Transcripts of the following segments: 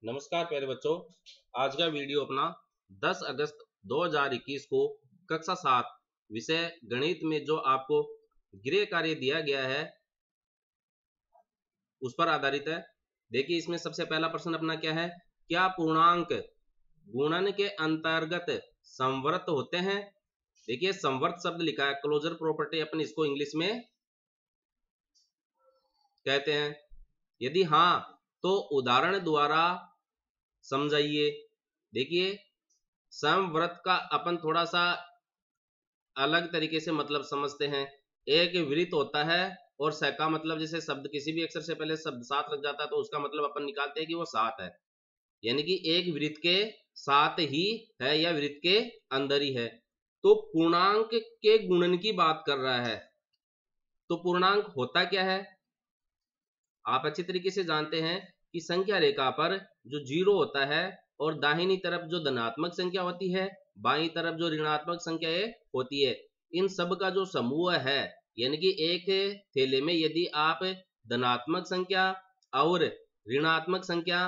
नमस्कार प्यारे बच्चों। आज का वीडियो अपना 10 अगस्त 2021 को कक्षा 7 विषय गणित में जो आपको गृह कार्य दिया गया है उस पर आधारित है। देखिए, इसमें सबसे पहला प्रश्न अपना क्या है, क्या पूर्णांक गुणन के अंतर्गत संवर्त होते हैं। देखिए, संवर्त शब्द लिखा है, क्लोजर प्रॉपर्टी अपन इसको इंग्लिश में कहते हैं। यदि हाँ तो उदाहरण द्वारा समझाइए। देखिए, समवर्त का अपन थोड़ा सा अलग तरीके से मतलब समझते हैं। एक वृत्त होता है और स का मतलब, जैसे शब्द किसी भी अक्षर से पहले शब्द साथ लग जाता है तो उसका मतलब अपन निकालते हैं कि वो साथ है, यानी कि एक वृत्त के साथ ही है या वृत्त के अंदर ही है। तो पूर्णांक के गुणन की बात कर रहा है, तो पूर्णांक होता क्या है आप अच्छी तरीके से जानते हैं कि संख्या रेखा पर जो जीरो होता है और दाहिनी तरफ जो धनात्मक संख्या होती है, बाईं तरफ जो ऋणात्मक संख्या होती है, इन सब का जो समूह है, यानी कि एक थैले में यदि आप धनात्मक संख्या और ऋणात्मक संख्या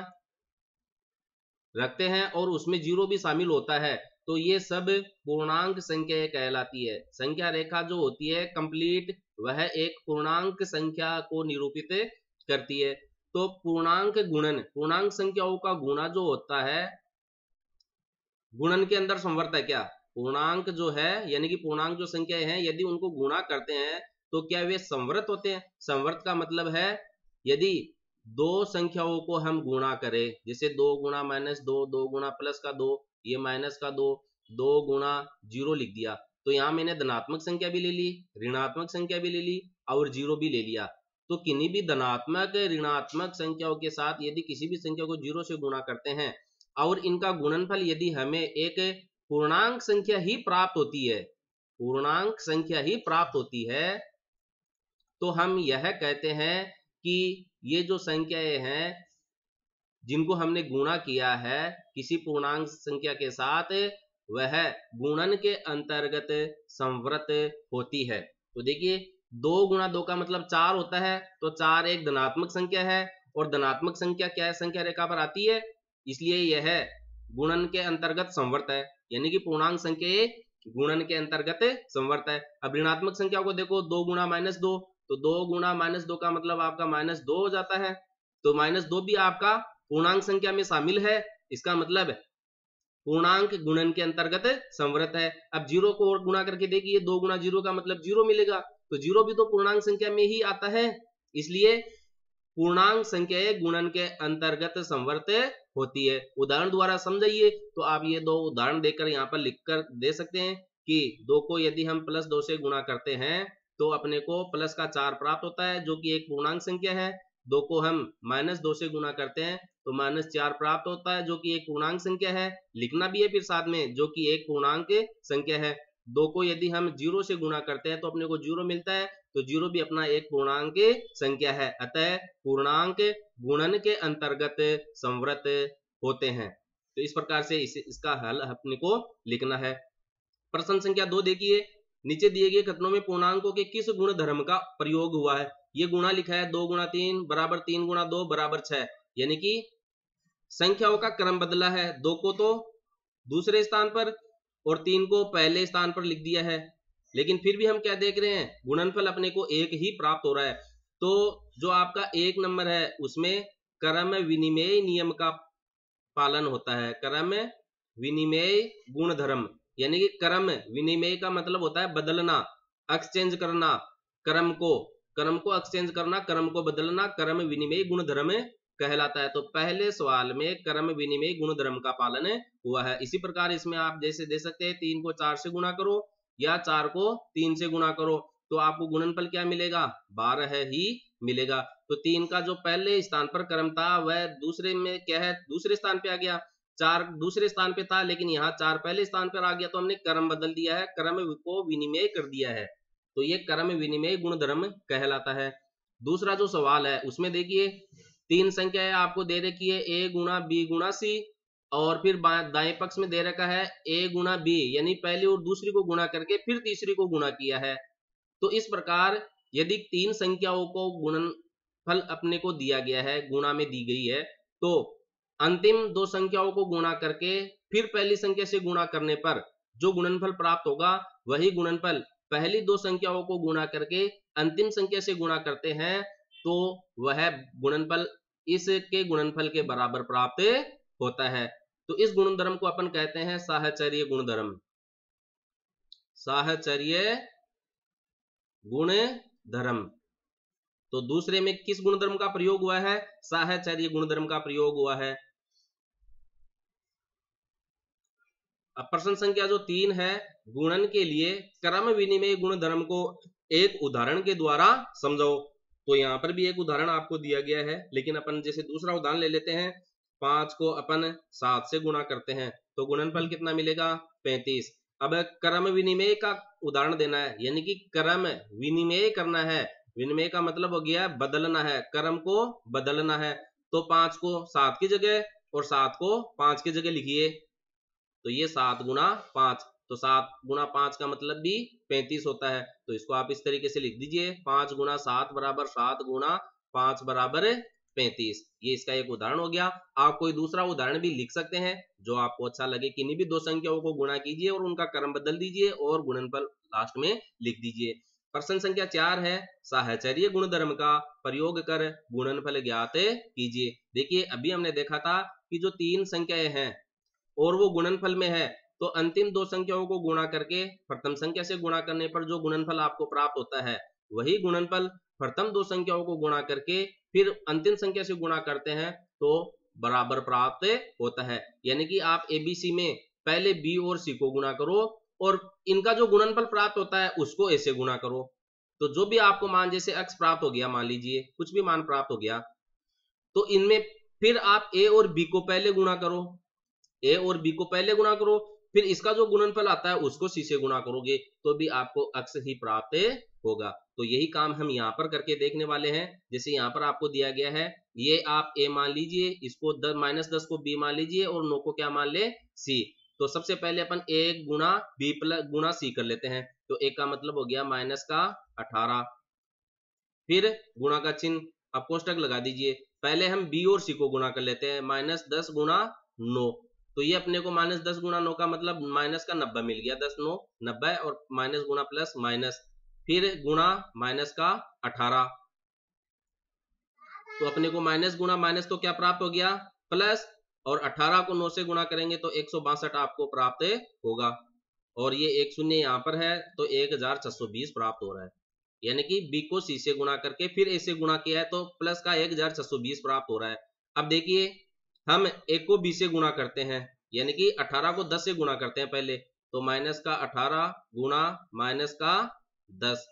रखते हैं और उसमें जीरो भी शामिल होता है तो ये सब पूर्णांक संख्या कहलाती है। संख्या रेखा जो होती है कंप्लीट, वह एक पूर्णांक संख्या को निरूपित करती है। तो पूर्णांक गुणन, पूर्णांक संख्याओं का गुणा जो होता है, गुणन के अंदर संवर्त है क्या, पूर्णांक जो है यानी कि पूर्णांक जो संख्याएं हैं यदि उनको गुणा करते हैं तो क्या वे संवर्त होते हैं। संवर्त का मतलब है यदि दो संख्याओं को हम गुणा करें, जैसे 2 गुणा -2, 2 गुणा +2, ये -2, 2 गुणा 0 लिख दिया, तो यहां मैंने धनात्मक संख्या भी ले ली, ऋणात्मक संख्या भी ले ली और 0 भी ले लिया। तो किन्हीं भी धनात्मक ऋणात्मक संख्याओं के साथ यदि किसी भी संख्या को 0 से गुणा करते हैं और इनका गुणनफल यदि हमें एक पूर्णांक संख्या ही प्राप्त होती है, पूर्णांक संख्या ही प्राप्त होती है, तो हम यह कहते हैं कि ये जो संख्याएं हैं जिनको हमने गुणा किया है किसी पूर्णांक संख्या के साथ, वह गुणन के अंतर्गत संवर्त होती है। तो देखिए, 2 गुणा 2 का मतलब 4 होता है, तो 4 एक धनात्मक संख्या है और धनात्मक संख्या क्या है, संख्या रेखा पर आती है, इसलिए यह गुणन के अंतर्गत संवर्त है, यानी कि पूर्णांक संख्या गुणन के अंतर्गत संवर्त है। अब ऋणात्मक संख्या को देखो, 2 गुणा -2, तो 2 गुणा -2 का मतलब आपका -2 हो जाता है, तो -2 भी आपका पूर्णांक संख्या में शामिल है, इसका मतलब पूर्णांक गुणन के अंतर्गत संवर्त है। अब 0 को और गुणा करके देखिए, 2 गुणा 0 का मतलब 0 मिलेगा, तो 0 भी तो पूर्णांक संख्या में ही आता है, इसलिए पूर्णांक संख्याएं गुणन के अंतर्गत संवर्त होती है। उदाहरण द्वारा समझाइए, तो आप ये 2 उदाहरण देकर यहाँ पर लिखकर दे सकते हैं कि 2 को यदि हम +2 से गुणा करते हैं तो अपने को प्लस का 4 प्राप्त होता है जो कि एक पूर्णांक संख्या है। 2 को हम -2 से गुणा करते हैं तो -4 प्राप्त होता है जो कि एक पूर्णांक संख्या है, लिखना भी है फिर साथ में, जो कि एक पूर्णांक संख्या है। 2 को यदि हम 0 से गुणा करते हैं तो अपने को 0 मिलता है, तो 0 भी अपना एक पूर्णांक संख्या है, अतः पूर्णांक गुणन के अंतर्गत संवर्त होते हैं। तो इस प्रकार से इसका हल अपने को लिखना है। प्रश्न संख्या 2 देखिए, नीचे दिए गए कथनों में पूर्णांकों के किस गुण धर्म का प्रयोग हुआ है। ये गुणा लिखा है 2 गुणा 3 बराबर 3 गुणा 2 बराबर 6, यानी कि संख्याओं का क्रम बदला है, 2 को तो दूसरे स्थान पर और 3 को पहले स्थान पर लिख दिया है, लेकिन फिर भी हम क्या देख रहे हैं, गुणनफल अपने को एक ही प्राप्त हो रहा है। तो जो आपका 1 नंबर है उसमें क्रम विनिमय नियम का पालन होता है, क्रम विनिमय गुणधर्म, यानी कि क्रम विनिमय का मतलब होता है बदलना, एक्सचेंज करना, क्रम को एक्सचेंज करना, क्रम को बदलना, क्रम विनिमय गुणधर्म कहलाता है। तो पहले सवाल में क्रम विनिमय गुणधर्म का पालन हुआ है। इसी प्रकार इसमें आप जैसे दे सकते हैं, 3 को 4 से गुणा करो या 4 को 3 से गुणा करो तो आपको गुणनफल क्या मिलेगा, 12 ही मिलेगा। तो 3 का जो पहले स्थान पर क्रम था वह दूसरे में क्या है, दूसरे स्थान पे आ गया। 4 दूसरे स्थान पे था लेकिन यहाँ 4 पहले स्थान पर आ गया, तो हमने क्रम बदल दिया है, क्रम को विनिमय कर दिया है, तो ये क्रम विनिमय गुणधर्म कहलाता है। दूसरा जो सवाल है उसमें देखिए, 3 संख्याएं आपको दे रखी है, a गुणा b गुणा c, और फिर दाएं पक्ष में दे रखा है a गुणा b, यानी पहली और दूसरी को गुणा करके फिर तीसरी को गुणा किया है। तो इस प्रकार यदि 3 संख्याओं को गुणनफल अपने को दिया गया है, गुणा में दी गई है, तो अंतिम दो संख्याओं को गुणा करके फिर पहली संख्या से गुणा करने पर जो गुणनफल प्राप्त होगा वही गुणनफल पहली दो संख्याओं को गुणा करके अंतिम संख्या से गुणा करते हैं तो वह गुणनफल इसके गुणनफल के बराबर प्राप्त होता है। तो इस गुणधर्म को अपन कहते हैं साहचर्य गुणधर्म। साहचर्य गुणधर्म। तो दूसरे में किस गुणधर्म का प्रयोग हुआ है? साहचर्य गुणधर्म का प्रयोग हुआ है। अब प्रश्न संख्या जो 3 है, गुणन के लिए क्रम विनिमय गुणधर्म को एक उदाहरण के द्वारा समझाओ। तो यहां पर भी एक उदाहरण आपको दिया गया है, लेकिन अपन जैसे दूसरा उदाहरण ले लेते हैं। 5 को अपन 7 से गुणा करते हैं तो गुणनफल कितना मिलेगा? 35। अब क्रम विनिमय का उदाहरण देना है, यानी कि क्रम विनिमय करना है। विनिमय का मतलब हो गया बदलना है, क्रम को बदलना है। तो 5 को 7 की जगह और 7 को 5 की जगह लिखिए। तो ये 7 गुणा 5, तो 7 गुणा 5 का मतलब भी 35 होता है। तो इसको आप इस तरीके से लिख दीजिए, 5 गुणा 7 बराबर 7 गुणा 5 बराबर 35। ये इसका एक उदाहरण हो गया। आप कोई दूसरा उदाहरण भी लिख सकते हैं जो आपको अच्छा लगे। किन्हीं भी दो संख्याओं को गुणा कीजिए और उनका क्रम बदल दीजिए और गुणनफल लास्ट में लिख दीजिए। प्रश्न संख्या 4 है, साहचर्य गुणधर्म का प्रयोग कर गुणनफल ज्ञात कीजिए। देखिए अभी हमने देखा था कि जो 3 संख्याएं हैं और वो गुणनफल में है, तो अंतिम दो संख्याओं को गुणा करके प्रथम संख्या से गुणा करने पर जो गुणनफल आपको प्राप्त होता है वही गुणनफल प्रथम दो संख्याओं को गुणा करके फिर अंतिम संख्या से गुणा करते हैं तो बराबर प्राप्त होता है। यानी कि आप एबीसी में पहले बी और सी को गुणा करो और इनका जो गुणनफल प्राप्त होता है उसको ऐसे गुणा करो। तो जो भी आपको मान, जैसे x प्राप्त हो गया, मान लीजिए कुछ भी मान प्राप्त हो गया, तो इनमें फिर आप a और b को पहले गुणा करो, a और b को पहले गुणा करो, फिर इसका जो गुणनफल आता है उसको c से गुणा करोगे तो भी आपको x ही प्राप्त होगा। तो यही काम हम यहाँ पर करके देखने वाले हैं। जैसे यहाँ पर आपको दिया गया है, ये आप a मान लीजिए, इसको -10 को b मान लीजिए और 9 को क्या मान ले? c। तो सबसे पहले अपन a गुणा b प्लस गुणा c कर लेते हैं। तो a का मतलब हो गया -18, फिर गुणा का चिन्ह, अब कोष्टक लगा दीजिए। पहले हम b और c को गुणा कर लेते हैं, -10 गुणा 9। तो ये अपने को -10 गुणा 9 का मतलब माइनस का 90 मिल गया, 10 9 90 और माइनस गुणा प्लस माइनस, फिर गुणा माइनस का 18। तो अपने को माइनस गुणा माइनस तो क्या प्राप्त हो गया? प्लस, और 18 को 9 से गुणा करेंगे तो 162 आपको प्राप्त होगा। और ये एक शून्य यहाँ पर है तो 1620 प्राप्त हो रहा है। यानी कि b को c से गुणा करके फिर a से गुणा किया है तो प्लस का 1620 प्राप्त हो रहा है। अब देखिए हम a को b से गुणा करते हैं, यानी कि 18 को 10 से गुणा करते हैं पहले, तो माइनस का 18 गुणा माइनस का 10।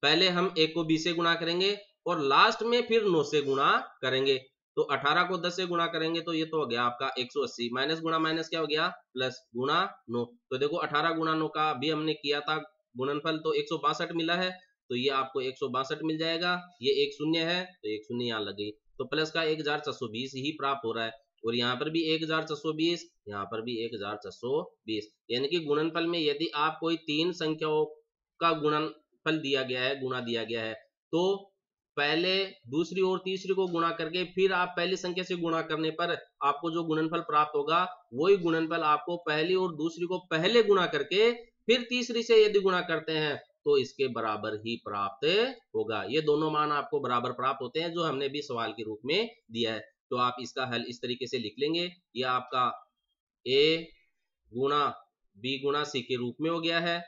पहले हम a को b से गुणा करेंगे और लास्ट में फिर 9 से गुणा करेंगे। तो 18 को 10 से गुणा करेंगे तो ये तो हो गया आपका 180, माइनस गुणा माइनस क्या हो गया? प्लस गुणा 9। तो देखो 18 गुणा 9 का भी हमने किया था गुणनफल, तो 162 मिला है, तो ये आपको 162 मिल जाएगा। ये एक शून्य है तो एक शून्य यहाँ लग गई, तो प्लस का 1420 ही प्राप्त हो रहा है। और यहाँ पर भी 1420, यहाँ पर भी 1420। यानी कि गुणनफल में यदि आप कोई 3 संख्याओं का गुणनफल दिया गया है, गुणा दिया गया है, तो पहले दूसरी और तीसरी को गुणा करके फिर आप पहली संख्या से गुणा करने पर आपको जो गुणनफल प्राप्त होगा वही गुणनफल आपको पहली और दूसरी को पहले गुणा करके फिर तीसरी से यदि गुणा करते हैं तो इसके बराबर ही प्राप्त होगा। ये दोनों मान आपको बराबर प्राप्त होते हैं जो हमने भी सवाल के रूप में दिया है। तो आप इसका हल इस तरीके से लिख लेंगे, यह आपका a गुणा b गुणा c के रूप में हो गया है,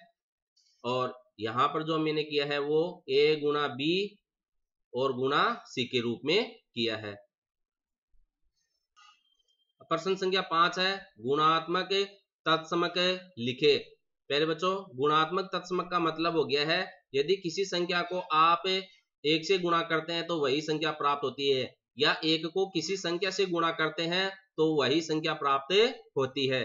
और यहां पर जो मैंने किया है वो a गुणा b और गुणा c के रूप में किया है। प्रश्न संख्या 5 है, गुणात्मक तत्समक लिखे। पहले बच्चों, गुणात्मक तत्समक का मतलब हो गया है यदि किसी संख्या को आप 1 से गुणा करते हैं तो वही संख्या प्राप्त होती है, या 1 को किसी संख्या से गुणा करते हैं तो वही संख्या प्राप्त होती है।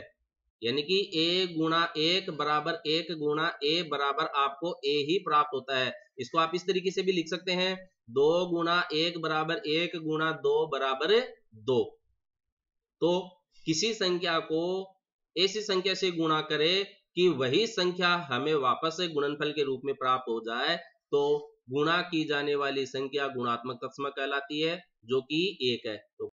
यानी कि a गुणा 1 बराबर 1 गुणा a बराबर आपको a ही प्राप्त होता है। इसको आप इस तरीके से भी लिख सकते हैं, 2 गुणा 1 बराबर 1 गुणा 2 बराबर 2। तो किसी संख्या को ऐसी संख्या से गुणा करें कि वही संख्या हमें वापस से गुणनफल के रूप में प्राप्त हो जाए, तो गुणा की जाने वाली संख्या गुणात्मक तत्समक कहलाती है, जो कि 1 है। तो